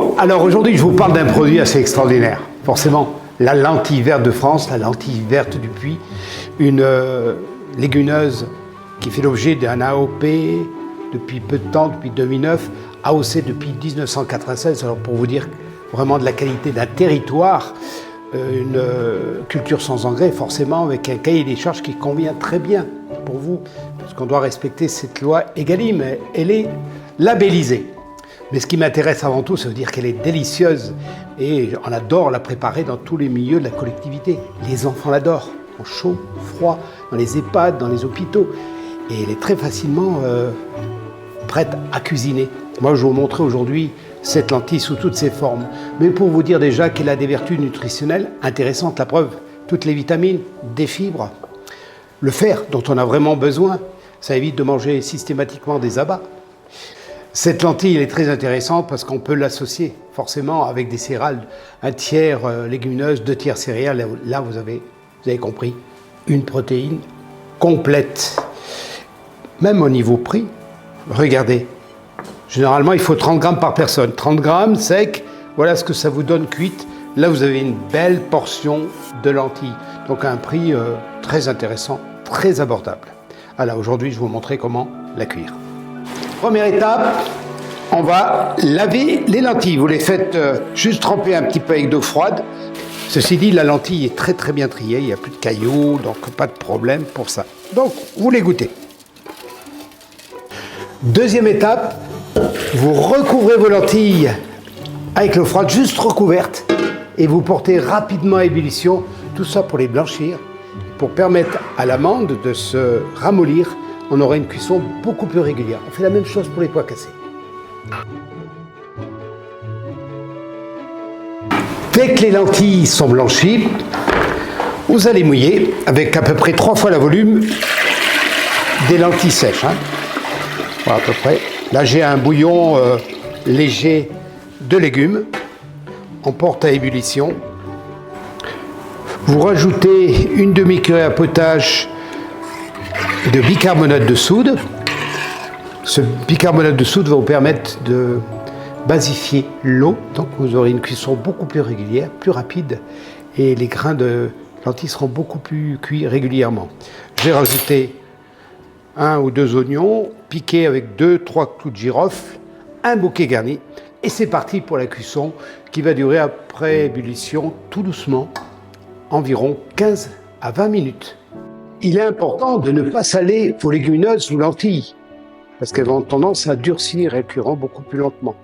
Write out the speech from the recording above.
Bonjour, alors aujourd'hui je vous parle d'un produit assez extraordinaire. Forcément, la lentille verte de France, la lentille verte du Puy, une légumineuse qui fait l'objet d'un AOP depuis peu de temps, depuis 2009, AOC depuis 1996. Alors pour vous dire vraiment de la qualité d'un territoire, une culture sans engrais, forcément avec un cahier des charges qui convient très bien pour vous, parce qu'on doit respecter cette loi Egalim, elle est labellisée. Mais ce qui m'intéresse avant tout, ça veut dire qu'elle est délicieuse et on adore la préparer dans tous les milieux de la collectivité. Les enfants l'adorent, en chaud, froid, dans les EHPAD, dans les hôpitaux. Et elle est très facilement prête à cuisiner. Moi, je vais vous montrer aujourd'hui cette lentille sous toutes ses formes. Mais pour vous dire déjà qu'elle a des vertus nutritionnelles intéressantes, la preuve, toutes les vitamines, des fibres, le fer dont on a vraiment besoin, ça évite de manger systématiquement des abats. Cette lentille elle est très intéressante parce qu'on peut l'associer forcément avec des céréales, un tiers légumineuse, 2 tiers céréales. Là, vous avez compris, une protéine complète. Même au niveau prix, regardez, généralement il faut 30 grammes par personne. 30 grammes sec, voilà ce que ça vous donne cuite. Là, vous avez une belle portion de lentilles. Donc à un prix très intéressant, très abordable. Alors aujourd'hui, je vais vous montrer comment la cuire. Première étape, on va laver les lentilles. Vous les faites juste tremper un petit peu avec d'eau froide. Ceci dit, la lentille est très bien triée, il n'y a plus de cailloux, donc pas de problème pour ça. Donc, vous les goûtez. Deuxième étape, vous recouvrez vos lentilles avec l'eau froide, juste recouverte, et vous portez rapidement à ébullition, tout ça pour les blanchir, pour permettre à l'amande de se ramollir. On aura une cuisson beaucoup plus régulière. On fait la même chose pour les pois cassés. Dès que les lentilles sont blanchies, vous allez mouiller avec à peu près 3 fois le volume des lentilles sèches. Voilà à peu près. Là, j'ai un bouillon léger de légumes. On porte à ébullition. Vous rajoutez une demi-cuillère à potage de bicarbonate de soude. Ce bicarbonate de soude va vous permettre de basifier l'eau, donc vous aurez une cuisson beaucoup plus régulière, plus rapide, et les grains de lentilles seront beaucoup plus cuits régulièrement. J'ai rajouté 1 ou 2 oignons piqués avec 2-3 clous de girofle, un bouquet garni, et c'est parti pour la cuisson qui va durer après ébullition tout doucement, environ 15 à 20 minutes. Il est important de ne pas saler vos légumineuses ou lentilles, parce qu'elles ont tendance à durcir et cuiront beaucoup plus lentement.